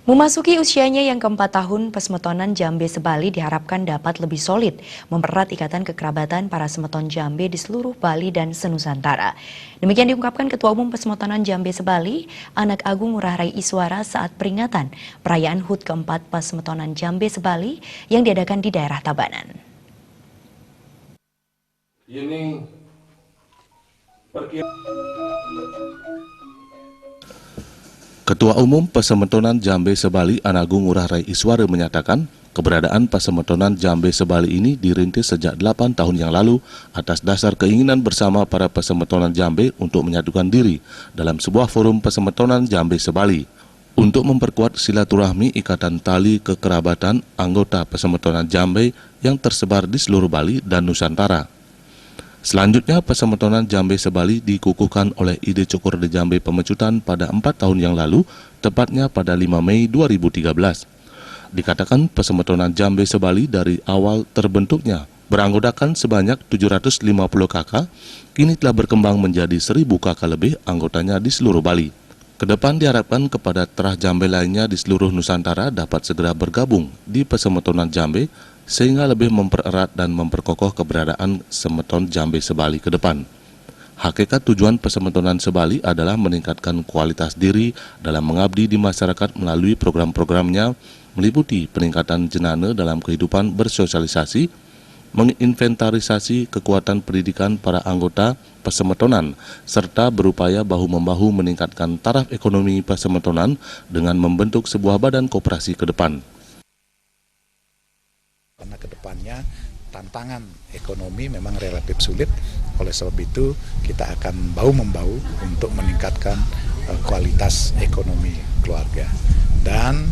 Memasuki usianya yang keempat tahun, Pesemetonan Jambe Sebali diharapkan dapat lebih solid, mempererat ikatan kekerabatan para semeton Jambe di seluruh Bali dan senusantara. Demikian diungkapkan Ketua Umum Pesemetonan Jambe Sebali, Anak Agung Ngurah Rai Iswara saat peringatan perayaan HUT keempat Pesemetonan Jambe Sebali yang diadakan di daerah Tabanan. Ketua Umum Pesemetonan Jambe Sebali Anak Agung Ngurah Rai Iswara menyatakan keberadaan Pesemetonan Jambe Sebali ini dirintis sejak 8 tahun yang lalu atas dasar keinginan bersama para pesemetonan Jambe untuk menyatukan diri dalam sebuah forum Pesemetonan Jambe Sebali untuk memperkuat silaturahmi ikatan tali kekerabatan anggota Pesemetonan Jambe yang tersebar di seluruh Bali dan Nusantara. Selanjutnya, Pesemetonan Jambe Sebali dikukuhkan oleh Ide Cokorda Jambe Pemecutan pada 4 tahun yang lalu, tepatnya pada 5 Mei 2013. Dikatakan Pesemetonan Jambe Sebali dari awal terbentuknya beranggotakan sebanyak 750 kakak, kini telah berkembang menjadi 1000 kakak lebih anggotanya di seluruh Bali. Kedepan diharapkan kepada terah Jambe lainnya di seluruh Nusantara dapat segera bergabung di Pesemetonan Jambe sehingga lebih mempererat dan memperkokoh keberadaan semeton Jambe Sebali ke depan. Hakikat tujuan Pesemetonan Sebali adalah meningkatkan kualitas diri dalam mengabdi di masyarakat melalui program-programnya meliputi peningkatan jenana dalam kehidupan bersosialisasi, menginventarisasi kekuatan pendidikan para anggota Pesemetonan, serta berupaya bahu-membahu meningkatkan taraf ekonomi Pesemetonan dengan membentuk sebuah badan koperasi ke depan. Karena kedepannya tantangan ekonomi memang relatif sulit, oleh sebab itu kita akan bahu-membahu untuk meningkatkan kualitas ekonomi keluarga. Dan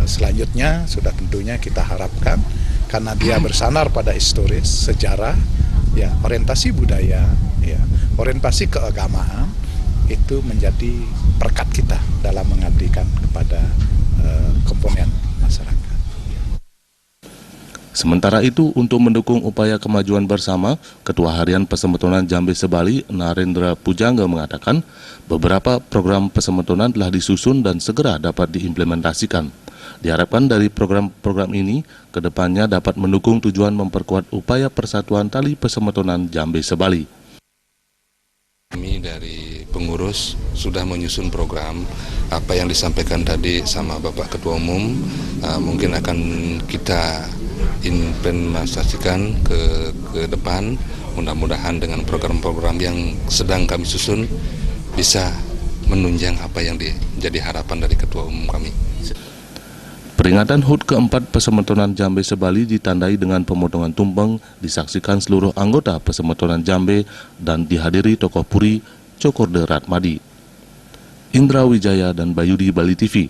selanjutnya sudah tentunya kita harapkan karena dia bersandar pada historis, sejarah, ya, orientasi budaya, ya, orientasi keagamaan itu menjadi perkat kita dalam mengabdikan kepada komponen masyarakat. Sementara itu, untuk mendukung upaya kemajuan bersama, Ketua Harian Pesemetonan Jambe Sebali, Narendra Pujangga mengatakan beberapa program pesemetonan telah disusun dan segera dapat diimplementasikan. Diharapkan dari program-program ini, kedepannya dapat mendukung tujuan memperkuat upaya persatuan tali pesemetonan Jambe Sebali. Kami dari pengurus sudah menyusun program apa yang disampaikan tadi sama Bapak Ketua Umum, mungkin akan kita implementasikan ke depan. Mudah-mudahan dengan program-program yang sedang kami susun bisa menunjang apa yang jadi harapan dari Ketua Umum kami. Peringatan HUT keempat Pesemetonan Jambe Sebali ditandai dengan pemotongan tumpeng, disaksikan seluruh anggota Pesemetonan Jambe dan dihadiri tokoh Puri, Cokorda Ratmadi. Indra Wijaya dan Bayudi, Bali TV.